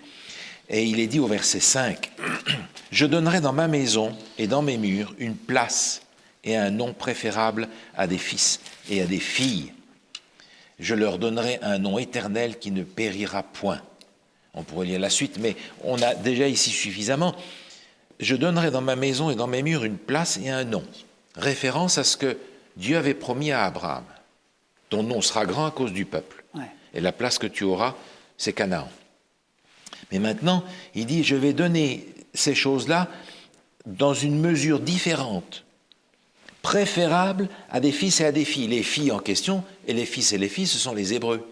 Et il est dit au verset 5, « Je donnerai dans ma maison et dans mes murs une place et un nom préférable à des fils et à des filles. Je leur donnerai un nom éternel qui ne périra point. » On pourrait lire la suite, mais on a déjà ici suffisamment. « Je donnerai dans ma maison et dans mes murs une place et un nom. » Référence à ce que Dieu avait promis à Abraham. « Ton nom sera grand à cause du peuple. Ouais. Et la place que tu auras, c'est Canaan. » Mais maintenant, il dit, je vais donner ces choses-là dans une mesure différente, préférable à des fils et à des filles. Les filles en question, et les fils et les filles, ce sont les Hébreux.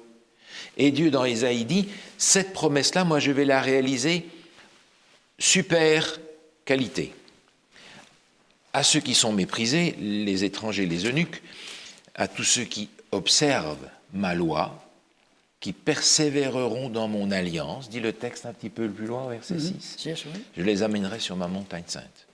Et Dieu, dans Ésaïe, dit, cette promesse-là, moi, je vais la réaliser super qualité. À ceux qui sont méprisés, les étrangers, les eunuques, à tous ceux qui observent ma loi, qui persévéreront dans mon alliance, dit le texte un petit peu plus loin, verset 6. Yes, oui. Je les amènerai sur ma montagne sainte.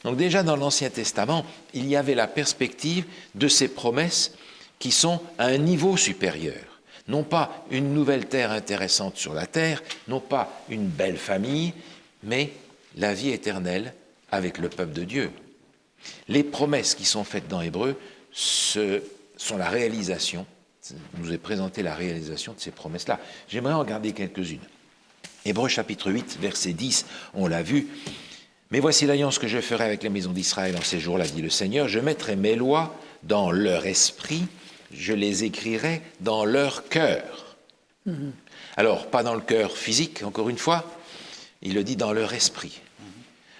Donc déjà dans l'Ancien Testament, il y avait la perspective de ces promesses qui sont à un niveau supérieur. Non pas une nouvelle terre intéressante sur la terre, non pas une belle famille, mais la vie éternelle avec le peuple de Dieu. Les promesses qui sont faites dans Hébreu sont la réalisation. Nous est présenté la réalisation de ces promesses-là. J'aimerais en regarder quelques-unes. Hébreux chapitre 8, verset 10, on l'a vu. « Mais voici l'alliance que je ferai avec les maisons d'Israël en ces jours-là, dit le Seigneur. Je mettrai mes lois dans leur esprit, je les écrirai dans leur cœur. » Alors, pas dans le cœur physique, encore une fois, il le dit dans leur esprit.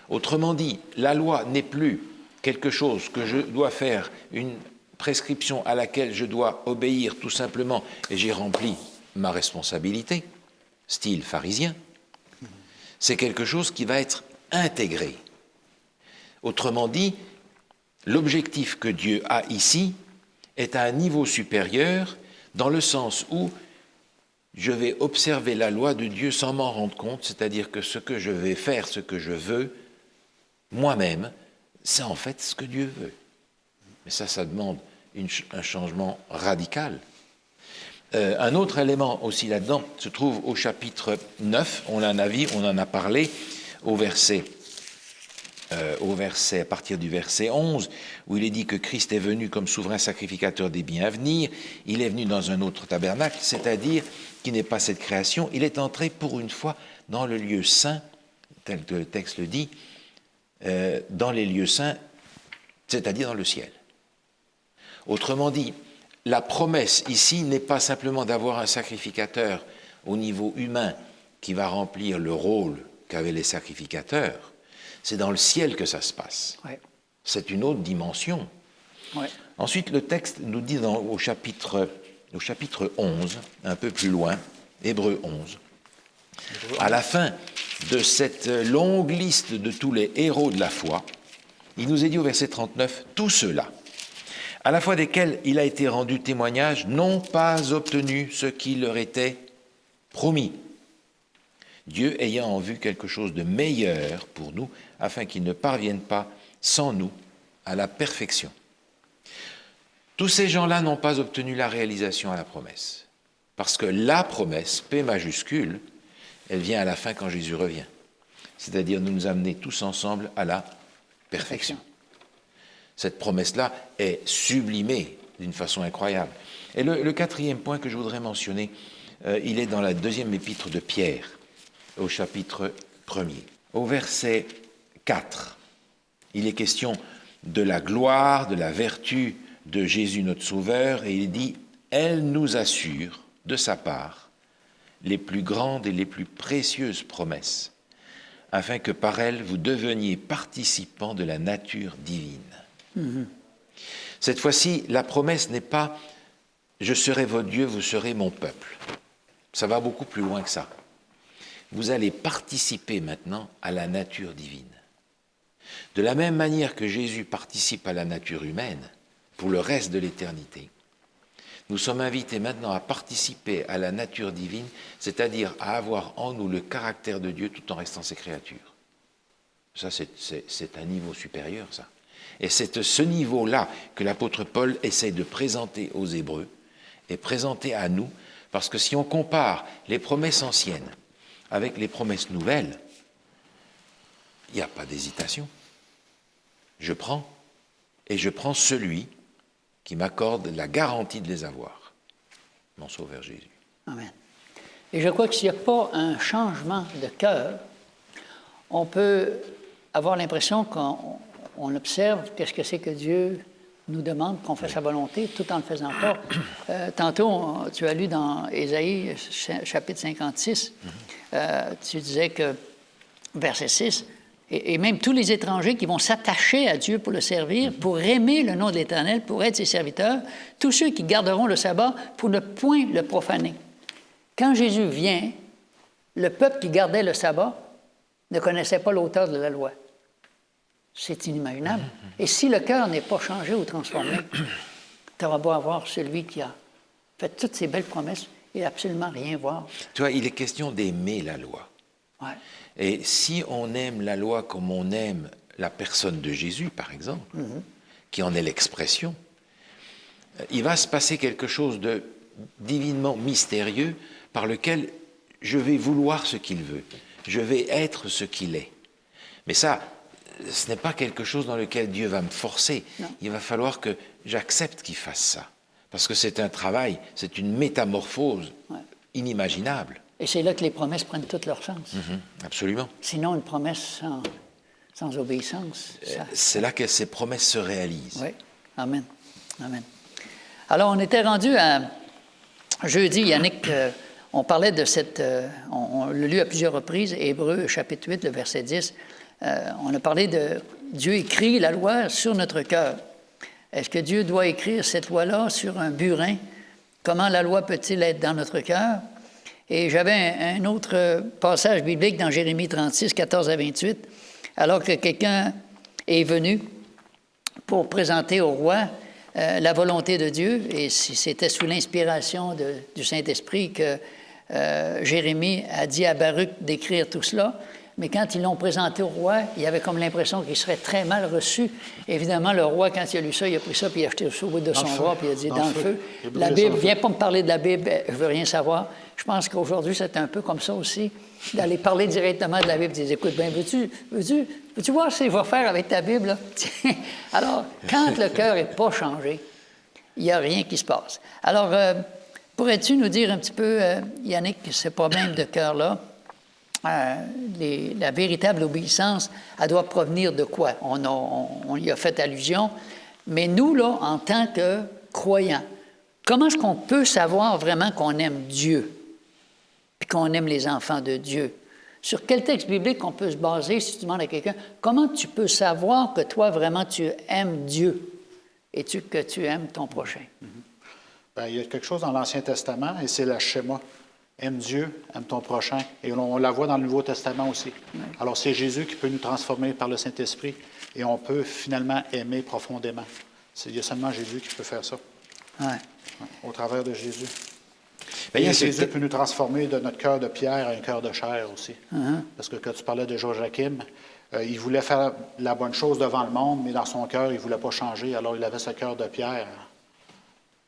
Autrement dit, la loi n'est plus quelque chose que je dois faire, une prescription à laquelle je dois obéir tout simplement, et j'ai rempli ma responsabilité, style pharisien, c'est quelque chose qui va être intégré. Autrement dit, l'objectif que Dieu a ici est à un niveau supérieur, dans le sens où je vais observer la loi de Dieu sans m'en rendre compte, c'est-à-dire que ce que je vais faire, ce que je veux, moi-même, c'est en fait ce que Dieu veut. Mais ça demande un changement radical. Un autre élément aussi là-dedans se trouve au chapitre 9, on en a vu, on en a parlé, au verset à partir du verset 11, où il est dit que Christ est venu comme souverain sacrificateur des biens à venir, il est venu dans un autre tabernacle, c'est-à-dire qui n'est pas cette création, il est entré pour une fois dans le lieu saint, tel que le texte le dit, dans les lieux saints, c'est-à-dire dans le ciel. Autrement dit, la promesse ici n'est pas simplement d'avoir un sacrificateur au niveau humain qui va remplir le rôle qu'avaient les sacrificateurs, c'est dans le ciel que ça se passe. Ouais. C'est une autre dimension. Ouais. Ensuite, le texte nous dit au chapitre 11, un peu plus loin, Hébreux 11, à la fin de cette longue liste de tous les héros de la foi, il nous est dit au verset 39, « Tous ceux-là, à la fois desquels il a été rendu témoignage, n'ont pas obtenu ce qui leur était promis, Dieu ayant en vue quelque chose de meilleur pour nous, afin qu'ils ne parviennent pas sans nous à la perfection. » Tous ces gens-là n'ont pas obtenu la réalisation à la promesse, parce que la promesse, P majuscule, elle vient à la fin quand Jésus revient, c'est-à-dire nous amener tous ensemble à la perfection. Cette promesse-là est sublimée d'une façon incroyable. Et le quatrième point que je voudrais mentionner, il est dans la deuxième épître de Pierre, au chapitre 1er. Au verset 4, il est question de la gloire, de la vertu de Jésus notre Sauveur, et il dit « Elle nous assure, de sa part, les plus grandes et les plus précieuses promesses, afin que par elles vous deveniez participants de la nature divine. » Cette fois-ci, la promesse n'est pas « Je serai votre Dieu, vous serez mon peuple ». Ça va beaucoup plus loin que ça. Vous allez participer maintenant à la nature divine. De la même manière que Jésus participe à la nature humaine pour le reste de l'éternité, nous sommes invités maintenant à participer à la nature divine, c'est-à-dire à avoir en nous le caractère de Dieu tout en restant ses créatures. Ça, c'est un niveau supérieur, ça. Et c'est ce niveau-là que l'apôtre Paul essaie de présenter aux Hébreux et présenter à nous, parce que si on compare les promesses anciennes avec les promesses nouvelles, il n'y a pas d'hésitation. Je prends, et je prends celui qui m'accorde la garantie de les avoir, mon Sauveur Jésus. Amen. Et je crois que s'il n'y a pas un changement de cœur, on peut avoir l'impression qu'on observe qu'est-ce que c'est que Dieu nous demande, qu'on fait sa volonté, tout en ne le faisant pas. Tantôt, tu as lu dans Ésaïe, chapitre 56, tu disais que, verset 6, et même tous les étrangers qui vont s'attacher à Dieu pour le servir, pour aimer le nom de l'Éternel, pour être ses serviteurs, tous ceux qui garderont le sabbat pour ne point le profaner. Quand Jésus vient, le peuple qui gardait le sabbat ne connaissait pas l'auteur de la loi. C'est inimaginable. Et si le cœur n'est pas changé ou transformé, tu auras beau avoir celui qui a fait toutes ces belles promesses et absolument rien voir. Tu vois, il est question d'aimer la loi. Ouais. Et si on aime la loi comme on aime la personne de Jésus, par exemple, qui en est l'expression, il va se passer quelque chose de divinement mystérieux par lequel je vais vouloir ce qu'il veut. Je vais être ce qu'il est. Mais ça, ce n'est pas quelque chose dans lequel Dieu va me forcer. Non. Il va falloir que j'accepte qu'il fasse ça. Parce que c'est un travail, c'est une métamorphose inimaginable. Et c'est là que les promesses prennent tout leur sens. Absolument. Sinon, une promesse sans obéissance, ça... C'est là que ces promesses se réalisent. Oui. Amen. Amen. Alors, on était rendu à jeudi, Yannick, on parlait de cette... on l'a lu à plusieurs reprises, Hébreux, chapitre 8, le verset 10. On a parlé de Dieu écrit la loi sur notre cœur. Est-ce que Dieu doit écrire cette loi-là sur un burin? Comment la loi peut-il être dans notre cœur? Et j'avais un autre passage biblique dans Jérémie 36, 14 à 28, alors que quelqu'un est venu pour présenter au roi la volonté de Dieu, et c'était sous l'inspiration du Saint-Esprit que Jérémie a dit à Baruch d'écrire tout cela, mais quand ils l'ont présenté au roi, il avait comme l'impression qu'il serait très mal reçu. Évidemment, le roi, quand il a lu ça, il a pris ça, puis il a jeté ça au bout de son bras, puis il a dit, dans le feu. La Bible, viens pas me parler de la Bible, je veux rien savoir. Je pense qu'aujourd'hui, c'est un peu comme ça aussi, d'aller parler directement de la Bible. Tu dis, écoute, bien, veux-tu voir ce qu'il va faire avec ta Bible? Là? Alors, quand le cœur n'est pas changé, il n'y a rien qui se passe. Alors, pourrais-tu nous dire un petit peu, Yannick, ce problème de cœur-là? La véritable obéissance, elle doit provenir de quoi? On y a fait allusion. Mais nous, là, en tant que croyants, comment est-ce qu'on peut savoir vraiment qu'on aime Dieu puis qu'on aime les enfants de Dieu? Sur quel texte biblique on peut se baser si tu demandes à quelqu'un, comment tu peux savoir que toi, vraiment, tu aimes Dieu et que tu aimes ton prochain? Bien, il y a quelque chose dans l'Ancien Testament, et c'est le schéma. Aime Dieu, aime ton prochain. Et on la voit dans le Nouveau Testament aussi. Oui. Alors, c'est Jésus qui peut nous transformer par le Saint-Esprit et on peut finalement aimer profondément. Il y a seulement Jésus qui peut faire ça. Ouais. Au travers de Jésus. Et Jésus peut nous transformer de notre cœur de pierre à un cœur de chair aussi. Parce que quand tu parlais de Joachim, il voulait faire la bonne chose devant le monde, mais dans son cœur, il ne voulait pas changer. Alors, il avait ce cœur de pierre.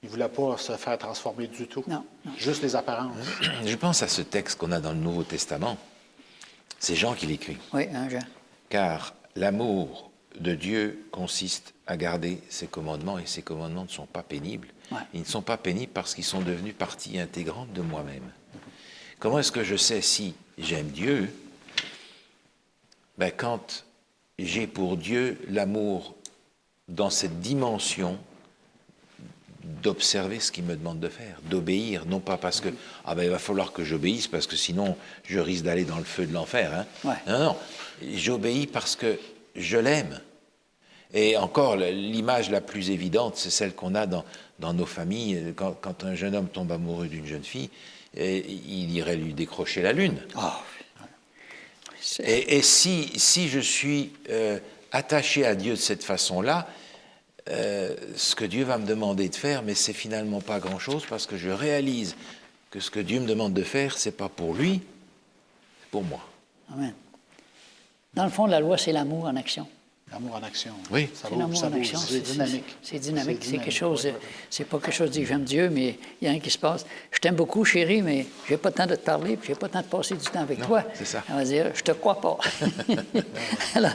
Il ne voulait pas se faire transformer du tout. Non. Juste les apparences. Je pense à ce texte qu'on a dans le Nouveau Testament. C'est Jean qui l'écrit. Oui, Jean. Car l'amour de Dieu consiste à garder ses commandements, et ses commandements ne sont pas pénibles. Ouais. Ils ne sont pas pénibles parce qu'ils sont devenus partie intégrante de moi-même. Comment est-ce que je sais si j'aime Dieu? Ben, quand j'ai pour Dieu l'amour dans cette dimension d'observer ce qu'il me demande de faire, d'obéir, non pas parce que il va falloir que j'obéisse parce que sinon je risque d'aller dans le feu de l'enfer. Hein? Ouais. Non, j'obéis parce que je l'aime. Et encore, l'image la plus évidente, c'est celle qu'on a dans nos familles. Quand un jeune homme tombe amoureux d'une jeune fille, il irait lui décrocher la lune. Oh. Et si je suis attaché à Dieu de cette façon-là, ce que Dieu va me demander de faire, mais c'est finalement pas grand-chose parce que je réalise que ce que Dieu me demande de faire, c'est pas pour lui, c'est pour moi. Amen. Dans le fond, la loi, c'est l'amour en action. L'amour en action. Oui. Ça C'est vaut, l'amour ça en vaut, action. c'est dynamique. C'est dynamique. C'est quelque oui, chose. oui, oui. C'est pas quelque chose de dire j'aime Dieu, mais il y a rien qui se passe. Je t'aime beaucoup, chérie, mais j'ai pas le temps de te parler, puis j'ai pas le temps de passer du temps avec Non, toi. c'est ça. On va dire, je te crois pas. Alors,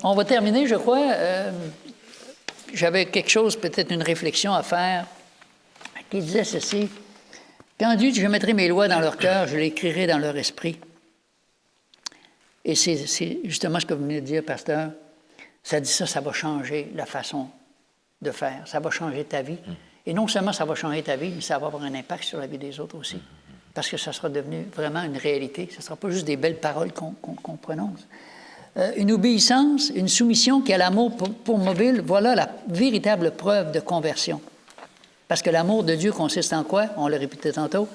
on va terminer, je crois. J'avais quelque chose, peut-être une réflexion à faire, qui disait ceci. Quand Dieu dit, je mettrai mes lois dans leur cœur, je les écrirai dans leur esprit. Et c'est justement ce que vous venez de dire, pasteur. Ça dit ça va changer la façon de faire. Ça va changer ta vie. Et non seulement ça va changer ta vie, mais ça va avoir un impact sur la vie des autres aussi. Parce que ça sera devenu vraiment une réalité. Ce ne sera pas juste des belles paroles qu'on prononce. Une obéissance, une soumission qui a l'amour pour mobile, voilà la véritable preuve de conversion. Parce que l'amour de Dieu consiste en quoi? On l'a répété tantôt,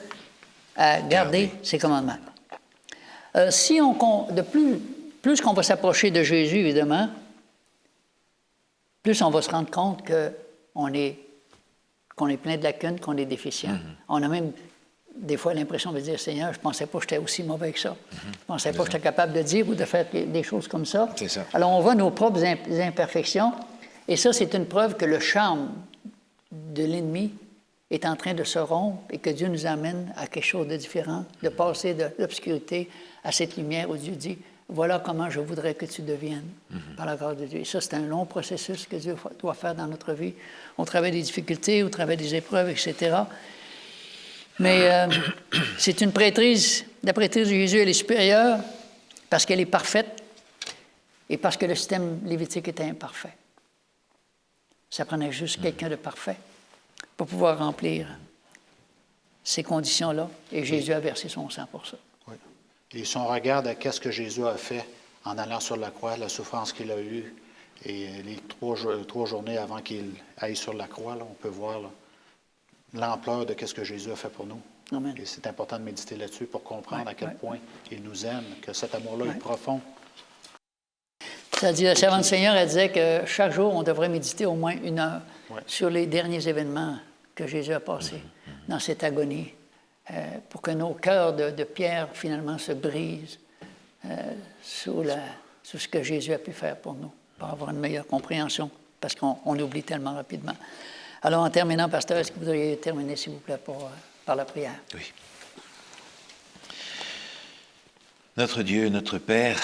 à garder ses commandements. Plus qu'on va s'approcher de Jésus, évidemment, plus on va se rendre compte qu'on est plein de lacunes, qu'on est déficient. On a même des fois l'impression de dire, Seigneur, je ne pensais pas que j'étais aussi mauvais que ça. Je ne pensais pas que j'étais capable de dire ou de faire des choses comme ça. C'est ça. Alors, on voit nos propres imperfections, et ça, c'est une preuve que le charme de l'ennemi est en train de se rompre et que Dieu nous amène à quelque chose de différent, de passer de l'obscurité à cette lumière où Dieu dit, voilà comment je voudrais que tu deviennes par la grâce de Dieu. Et ça, c'est un long processus que Dieu doit faire dans notre vie, au travers des difficultés, au travers des épreuves, etc. Mais c'est une prêtrise. La prêtrise de Jésus, elle est supérieure parce qu'elle est parfaite et parce que le système lévitique était imparfait. Ça prenait juste quelqu'un de parfait pour pouvoir remplir ces conditions-là. Et Jésus a versé son sang pour ça. Oui. Et si on regarde à qu'est-ce que Jésus a fait en allant sur la croix, la souffrance qu'il a eue, et les trois journées avant qu'il aille sur la croix, là, on peut voir l'ampleur de qu'est-ce que Jésus a fait pour nous. Amen. Et c'est important de méditer là-dessus pour comprendre à quel ouais. point il nous aime, que cet amour-là est profond. C'est-à-dire, la servante du Seigneur, elle disait que chaque jour, on devrait méditer au moins 1 heure sur les derniers événements que Jésus a passés dans cette agonie, pour que nos cœurs de pierre, finalement, se brisent sous ce que Jésus a pu faire pour nous, pour avoir une meilleure compréhension, parce qu'on oublie tellement rapidement. Alors, en terminant, pasteur, est-ce que vous voudriez terminer, s'il vous plaît, par la prière? Oui. Notre Dieu, notre Père,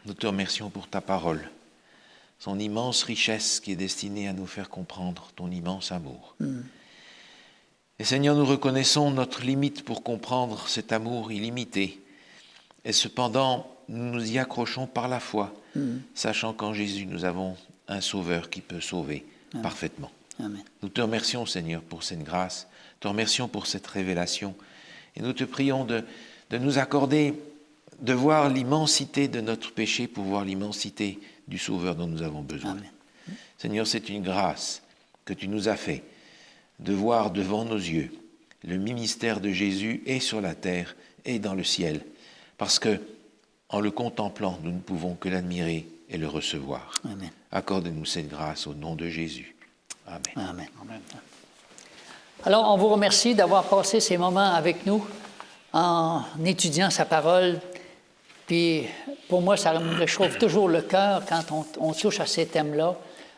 nous te remercions pour ta parole, son immense richesse qui est destinée à nous faire comprendre ton immense amour. Et Seigneur, nous reconnaissons notre limite pour comprendre cet amour illimité. Et cependant, nous nous y accrochons par la foi, sachant qu'en Jésus, nous avons un Sauveur qui peut sauver parfaitement. Amen. Nous te remercions, Seigneur, pour cette grâce, te remercions pour cette révélation, et nous te prions de nous accorder de voir l'immensité de notre péché pour voir l'immensité du Sauveur dont nous avons besoin. Amen. Seigneur, c'est une grâce que tu nous as fait de voir devant nos yeux le mystère de Jésus et sur la terre et dans le ciel, parce que en le contemplant, nous ne pouvons que l'admirer et le recevoir. Amen. Accorde-nous cette grâce au nom de Jésus. Amen. Amen. Amen. Alors, on vous remercie d'avoir passé ces moments avec nous en étudiant sa parole. Puis, pour moi, ça me réchauffe toujours le cœur quand on touche à ces thèmes-là,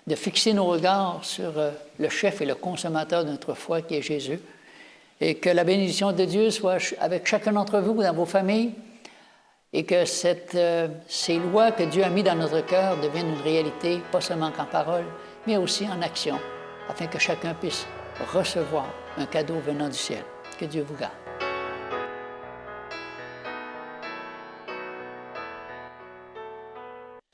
de fixer nos regards sur le chef et le consommateur de notre foi, qui est Jésus. Et que la bénédiction de Dieu soit avec chacun d'entre vous, dans vos familles, et que ces lois que Dieu a mises dans notre cœur deviennent une réalité, pas seulement qu'en parole, mais aussi en action, afin que chacun puisse recevoir un cadeau venant du ciel. Que Dieu vous garde.